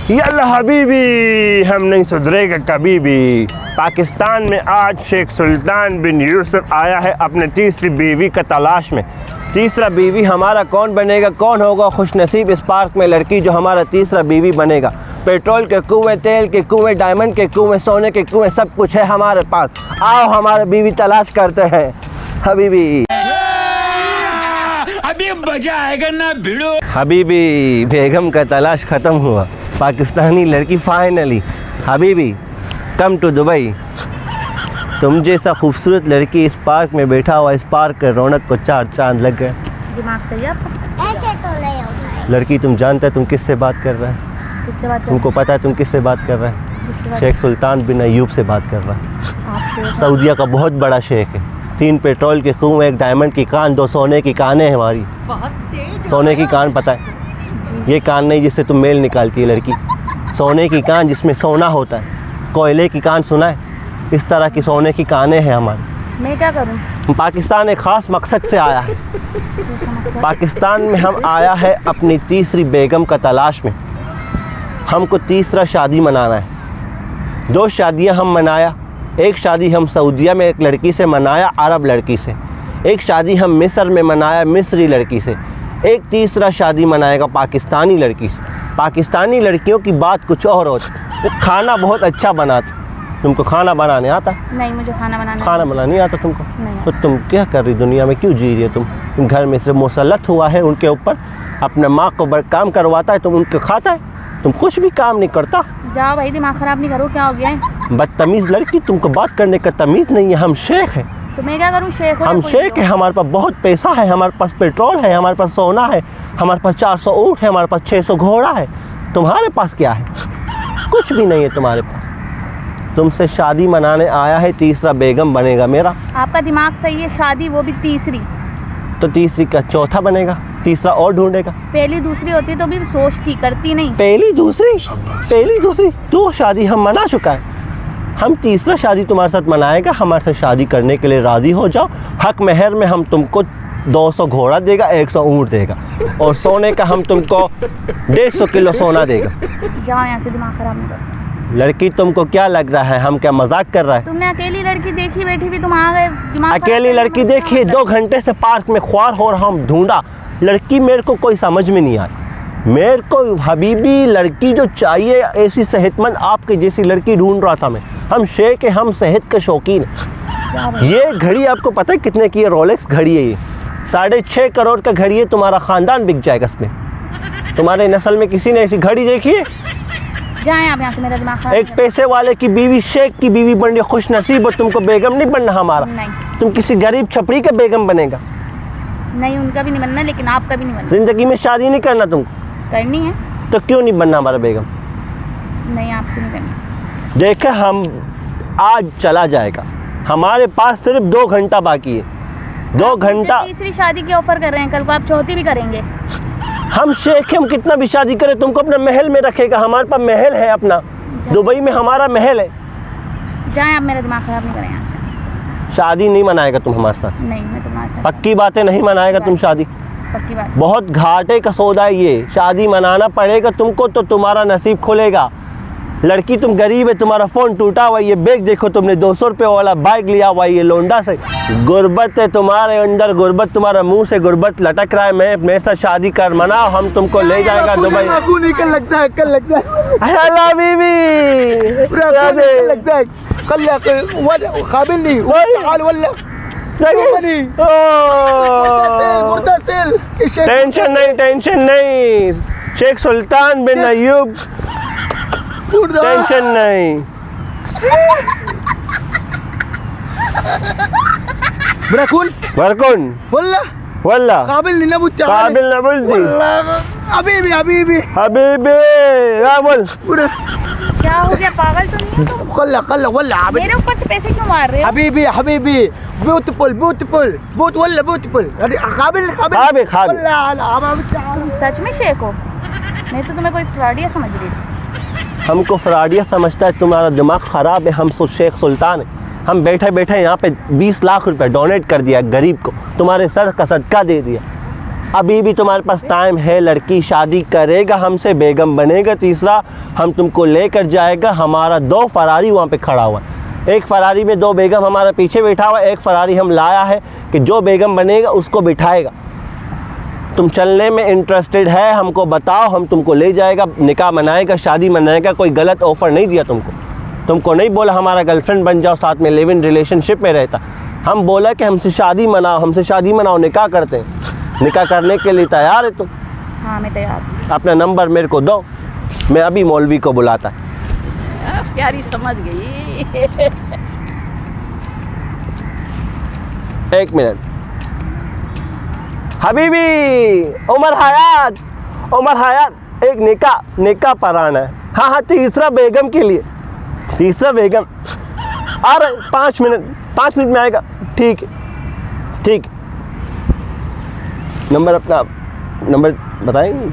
Yalla Habibi, हम नहीं सुधरेगा कभी भी। पाकिस्तान में आज शेख सुल्तान बिन यूसुफ आया है अपने तीसरी बीवी का तलाश में। तीसरा बीवी हमारा कौन बनेगा, कौन होगा खुशनसीब इस पार्क में लड़की जो हमारा तीसरा बीवी बनेगा। पेट्रोल के कुएं, तेल के कुएं, डायमंड के कुएं, सोने के कुएं, सब कुछ है हमारे पास। आओ हमारे बीवी तलाश करते हैं हबीबी। अभी मजा आएगा ना भिड़ो। हबीबी, बेगम का तलाश ख़त्म हुआ। पाकिस्तानी लड़की फाइनली। हबीबी, कम टू दुबई। तुम जैसा खूबसूरत लड़की इस पार्क में बैठा हुआ, इस पार्क के रौनक को चार चांद लग गए। दिमाग सही है आपका? ऐसे तो नहीं होता है। लड़की, तुम जानते तुम किससे बात कर रहा है? किससे बात कर? तुमको पता है तुम किससे बात कर रहा है? शेख सुल्तान बिन अय्यूब से बात कर रहा है। सऊदिया का बहुत बड़ा शेख है। 3 पेट्रोल के कुएं, 1 डायमंड की कान, 2 सोने की कानें हैं हमारी। सोने की कान पता है? ये कान नहीं जिससे तुम मेल निकालती है लड़की। सोने की कान जिसमें सोना होता है। कोयले की कान सुना है? इस तरह की सोने की कानें हैं हमारी। मैं क्या करूं? पाकिस्तान एक ख़ास मकसद से आया है। पाकिस्तान में हम आया है अपनी तीसरी बेगम का तलाश में। हमको तीसरा शादी मनाना है। 2 शादियां हम मनाया। एक शादी हम सऊदिया में एक लड़की से मनाया, अरब लड़की से। एक शादी हम मिस्र में मनाया, मिस्री लड़की से। एक तीसरा शादी मनाएगा पाकिस्तानी लड़की से। पाकिस्तानी लड़कियों की बात कुछ और होती है। वो खाना बहुत अच्छा बनाती। तुमको खाना बनाने आता? नहीं, मुझे खाना बनाना नहीं आता तुमको? नहीं। तो तुम क्या कर रही दुनिया में, क्यों जी रही हो तुम? घर में से मुसल्लत हुआ है उनके ऊपर, अपने माँ को काम करवाता है, तुम उनके खाता है, तुम कुछ भी काम नहीं करता। जाओ भाई, दिमाग ख़राब नहीं करो। क्या हो गया है? बदतमीज़ लड़की, तुमको बात करने का तमीज़ नहीं है। हम शेख हैं। तो मैं क्या करूं? शेख हो? हम शेख हैं। हमारे पास बहुत पैसा है, हमारे पास पेट्रोल है, हमारे पास सोना है, हमारे पास 400 ऊँट है, हमारे पास 600 घोड़ा है। तुम्हारे पास क्या है? कुछ भी नहीं है तुम्हारे पास। तुमसे शादी मनाने आया है, तीसरा बेगम बनेगा मेरा। आपका दिमाग सही है। शादी वो भी तीसरी। तो तीसरी का चौथा बनेगा, तीसरा और ढूंढेगा। पहली दूसरी होती तो भी सोचती, करती नहीं। पहली दूसरी 2 शादी हम मना चुका है। हम तीसरा शादी तुम्हारे साथ मनाएगा। हमारे साथ शादी करने के लिए राज़ी हो जाओ। हक महर में हम तुमको 200 घोड़ा देगा, 100 ऊँट देगा, और सोने का हम तुमको 150 किलो सोना देगा। जाओ यहाँ से, दिमाग ख़राब नहीं करो। लड़की, तुमको क्या लग रहा है हम क्या मजाक कर रहा है? तुमने अकेली लड़की देखी बैठी भी, तुम आ गए दिमाग। अकेली लड़की देखी? 2 घंटे से पार्क में ख्वार हो रहा हूँ, ढूंढा लड़की, मेरे को कोई समझ में नहीं आई। मेरे को हबीबी लड़की जो चाहिए, ऐसी सेहतमंद आपके जैसी लड़की ढूंढ रहा था मैं। हम शेख हैं, हम सेहत के शौकीन हैं। ये घड़ी आपको पता है कितने की है? रोलेक्स घड़ी है ये। 6.5 करोड़ का घड़ी है। तुम्हारा ख़ानदान बिक जाएगा इसमें। तुम्हारे नस्ल में किसी ने ऐसी घड़ी देखी है? जाएं आप यहाँ से, मेरा दिमाग खराब। एक पैसे वाले की बीवी, शेख की बीवी बन रही, खुश नसीब हो। तुमको बेगम नहीं बनना हमारा। नहीं। तुम किसी गरीब छपड़ी का बेगम बनेगा। नहीं, उनका भी नहीं बनना, लेकिन आपका भी नहीं बनना। जिंदगी में शादी नहीं करना तुमको? करनी है। तो क्यों नहीं बनना हमारा बेगम? नहीं, आपसे नहीं करनी। देखे, हम आज चला जाएगा। हमारे पास सिर्फ 2 घंटा बाकी है। 2 घंटा। तीसरी शादी की ऑफर कर रहे हैं, कल को आप चौथी भी करेंगे। हम शेख हैं, हम कितना भी शादी करें तुमको अपने महल में रखेगा। हमारे पास महल है अपना, दुबई में हमारा महल है। जाएं आप, मेरा दिमाग खराब नहीं करें यहाँ से। शादी नहीं मनाएगा तुम हमारे साथ? नहीं, मैं तुम्हारे साथ। पक्की बातें नहीं मनाएगा तुम शादी? पक्की बात। बहुत घाटे का सौदा है ये। शादी मनाना पड़ेगा तुमको तो तुम्हारा नसीब खुलेगा। लड़की, तुम गरीब है, तुम्हारा फ़ोन टूटा हुआ, ये बैग देखो तुमने 200 रुपये वाला बाइक लिया हुआ, ये लोंडा से। गुर्बत है तुम्हारे अंदर, गुर्बत, तुम्हारा मुंह से गुर्बत लटक रहा है। मैं मेरे साथ शादी कर मनाओ, हम तुमको ले जाएगा दुबई। कल लगता है कल काबिल नहीं टेंशन नहीं। शेख सुल्तान बिन अय्यूब, टेंशन नहीं। बरकुन वल्ला काबिल नहीं ना काबिल ना बोलती। हबीबी बोल। क्या हो गया? पागल तो नहीं हो? कल वल्ला मेरे ऊपर से पैसे क्यों मार रहे हो? हबीबी ब्यूटीफुल काबिल तुम सच में शेख हो? मैं तो तुम्हें कोई फ्रॉडिया समझ रही थी। हमको फ्रॉडिया समझता है? तुम्हारा दिमाग ख़राब है। हम शेख सुल्तान है। हम बैठे बैठे यहाँ पे 20 लाख रुपए डोनेट कर दिया गरीब को, तुम्हारे सर का सदका दे दिया। अभी भी तुम्हारे पास टाइम है, लड़की शादी करेगा हमसे, बेगम बनेगा। तीसरा, हम तुमको लेकर जाएगा। हमारा 2 फरारी वहाँ पे खड़ा हुआ है, एक फरारी में 2 बेगम हमारा पीछे बैठा हुआ है, एक फरारी हम लाया है कि जो बेगम बनेगा उसको बिठाएगा। तुम चलने में इंटरेस्टेड है, हमको बताओ, हम तुमको ले जाएगा, निकाह मनाएगा, शादी मनाएगा। कोई गलत ऑफ़र नहीं दिया तुमको नहीं बोला हमारा गर्लफ्रेंड बन जाओ, साथ में लिव इन रिलेशनशिप में रहता। हम बोला कि हमसे शादी मनाओ, निकाह करते हैं। निकाह करने के लिए तैयार है तुम? हाँ मैं तैयार हूँ। अपना नंबर मेरे को दो, मैं अभी मौलवी को बुलाता। प्यारी समझ गई। 1 मिनट। हबीबी, उमर हयात, एक निकाह पढ़ाना है। हाँ, तीसरा बेगम के लिए, तीसरा बेगम। अरे 5 मिनट में आएगा। ठीक है। अपना नंबर बताएंगे?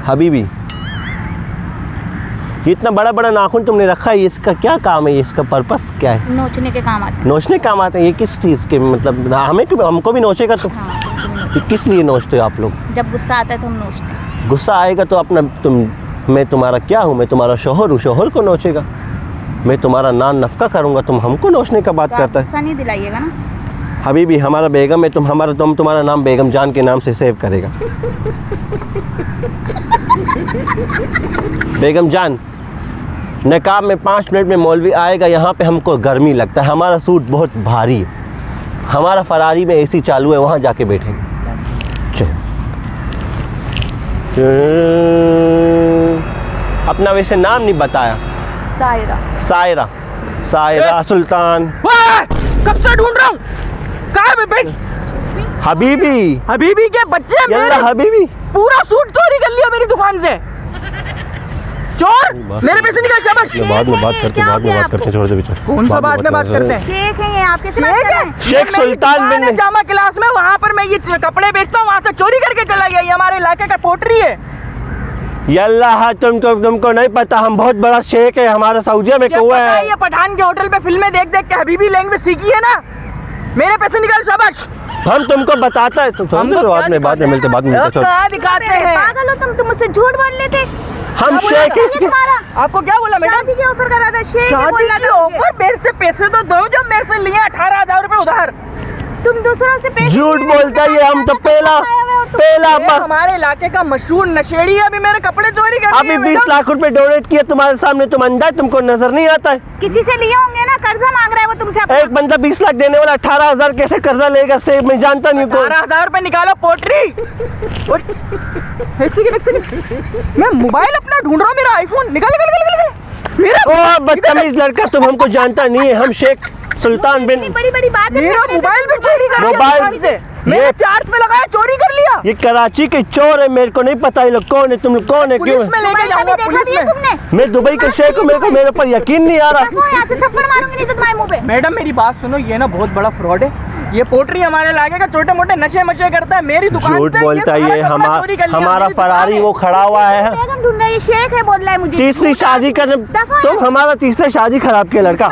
हबीबी, ये इतना बड़ा नाखून तुमने रखा है, इसका क्या काम है? इसका पर्पस क्या है? नोचने के काम आते हैं। नोचने काम आते हैं? ये किस चीज़ के, मतलब हमको भी नोचेगा तुम? हाँ, ये किस लिए नोचते हो आप लोग? जब गुस्सा आता है तो हम नोचते हैं। गुस्सा आएगा तो मैं तुम्हारा क्या हूँ? मैं तुम्हारा शोहर हूँ, शोहर को नोचेगा। मैं तुम्हारा नान नफका करूँगा, तुम हमको नोचने का बात तो करता है। गुस्सा नहीं दिलाइएगा ना। हबीबी, हमारा बेगम है, तुम्हारा नाम बेगम जान के नाम से सेव करेगा। बेगम जान, नकाब में 5 मिनट में मौलवी आएगा। यहाँ पे हमको गर्मी लगता है, हमारा सूट बहुत भारी है, हमारा फरारी में एसी चालू है, वहाँ जाके बैठेंगे। अपना वैसे नाम नहीं बताया। सायरा सुल्तान। कब से ढूंढ रहा हूँ, कहाँ है बेटे? हबीबी के बच्चे मेरे हबीबी पूरा सूट चोरी कर लिया मेरी दुकान से। चोर, मेरे पैसे निकाल। शाबाश। बाद में बात करते हैं, छोड़ दे बीच में। कौन सा बाद में बात करते हैं? शेख है ये, आप कैसे बात कर रहे हैं? शेख सुल्तान बिन जामा क्लास में, वहाँ पर मैं ये कपड़े बेचता हूँ, वहाँ से चोरी करके चला गया। ये हमारे इलाके का पोटरी है। यल्ला, तुमको नहीं पता, हम बहुत बड़ा शेख है, हमारा सऊदिया में कुआं है। ये पठान के होटल पे फिल्में देख के हबीबी लैंग्वेज सीखी है ना। मेरे पैसे निकाल। शाबाश। हम तुमको बताता है, बाद में मिलते। कहाँ दिखाते हैं? पागल हो तुम मुझसे झूठ बोल रहे थे। हम शेख हैं। तुम्हारा आपको क्या बोला मैडम? शादी की ऑफर करा था, शेख शादी की ऑफर? मेरे से पैसे तो दो, जो मेरे से लिए 18,000 रुपए उधार। तुम दूसरों से पैसे झूठ बोलता है ये। हम तो पहला हमारे इलाके का मशहूर नशेड़ी है। अभी मेरे कपड़े चोरी कर अभी 20 लाख रुपए डोनेट किए तुम्हारे सामने, तुम अंधा है, तुमको नजर नहीं आता है? किसी से लिए होंगे ना, कर्जा मांग रहा है वो तुमसे अपना। एक बंदा 20 लाख देने वाला 18,000 कैसे कर्जा लेगा? से मैं जानता नहीं। 18,000 रुपए निकालो पोटरी। एक सेकंड, मैं मोबाइल अपना ढूंढ रहा हूँ, मेरा आईफोन निकाल। मेरा बदतमीज लड़का, तुम हमको जानता नहीं है। हम शेख सुल्तान बिन। बड़ी बात है। मेरा मोबाइल भी चोरी कर लिया दुकान से। मैंने चार्ज पे लगाया, चोरी कर लिया। ये कराची के चोर है, मेरे को नहीं पता ये लोग कौन है। तुम लोग कौन है? क्यों? पुलिस में लेके जाऊंगा, पुलिस में। तुमने? मैं दुबई के शेख हूँ, मेरे ऊपर यकीन नहीं आ रहा। यहाँ से थप्पड़ मारूंगी नहीं तो तुम्हारे मुंह पे। मैडम मेरी बात सुनो, ये ना बहुत बड़ा फ्रॉड है। ये पोटरी हमारे इलाके का छोटे मोटे नशे मशे करता है। मेरी दुकान झूठ से बोलता है ये। हमारा फरारी वो खड़ा हुआ है। बेगम ढूंढ रहा है, ये शेख है बोल रहा है मुझे। तीसरी शादी करने तुम हमारा तीसरा शादी खराब किया लड़का।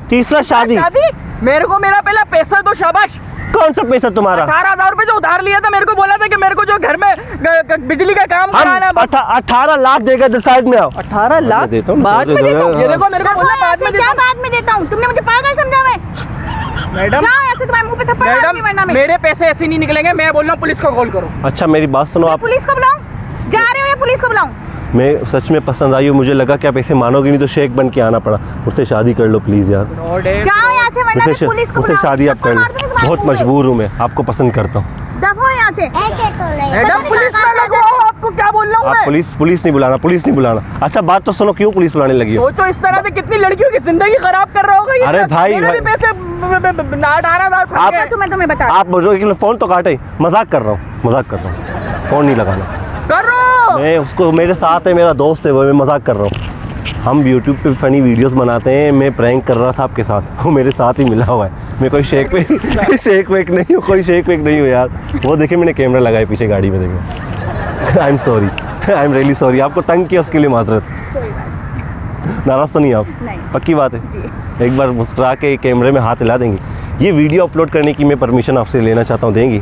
तीसरा शादी मेरे को मेरा पहला पैसा दो। शाबाश। कौन सा पैसा तुम्हारा? 18,000 रुपए जो उधार लिया था, मेरे को बोला था कि मेरे को जो घर में बिजली का काम कराना। 18 लाख देगा तो साइड में आओ। 18 लाख बाद में देता हूँ। ये देखो मेरे को बोला बाद में देता हूँ। बाद में देता हूँ? तुमने मुझे पागल समझा हुआ है? मैडम ऐसे तुम्हारे मुंह पे थप्पड़ मारूंगी वरना मैं। मेरे पैसे ऐसे नहीं निकलेंगे। मैं बोल रहा हूँ पुलिस को कॉल करो। अच्छा मेरी बात सुनो आप। पुलिस को बुलाऊं? जा रहे हो या पुलिस को बुलाऊं? मैं सच में पसंद आई हूँ, मुझे लगा कि आप ऐसे मानोगे नहीं तो शेख बन के आना पड़ा। मुझसे शादी कर लो प्लीज यार। जाओ यहाँ से वरना मैं पुलिस को मुझसे शादी आप कर लो। बहुत मजबूर हूँ मैं, आपको पसंद करता हूँ। दफो यहाँ से। मैडम पुलिस में लगाओ। आपको क्या बोल रहा हूँ आप? पुलिस नहीं बुलाना। अच्छा बात तो सुनो, क्यों पुलिस बुलाने लगी हो? सोचो इस तरह से कितनी लड़कियों की जिंदगी खराब कर रहा होगा ये। अरे भाई, मेरे भी पैसे 18,000 तुम्हें बता। आप फोन तो काटे। मजाक कर रहा हूँ, फोन नहीं लगाना। करो। मैं उसको, मेरे साथ है, मेरा दोस्त है वो, मैं मजाक कर रहा हूँ। हम यूट्यूब पे फनी वीडियोस बनाते हैं। मैं प्रैंक कर रहा था आपके साथ, वो मेरे साथ ही मिला हुआ है। मैं कोई शेक वेक नहीं हूँ यार। वो देखिए मैंने कैमरा लगाया पीछे गाड़ी में, देखिए। I am really sorry. आपको तंग किया उसके लिए माजरत। नाराज तो नहीं आप? नहीं। पक्की बात है? एक बार मुस्कुरा के कैमरे में हाथ हिला देंगी? ये वीडियो अपलोड करने की मैं परमिशन आपसे लेना चाहता हूँ, देंगी?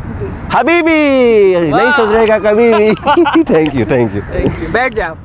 हबीबी नहीं सुधरेगा कभी भी। Thank you. बैठ जाओ।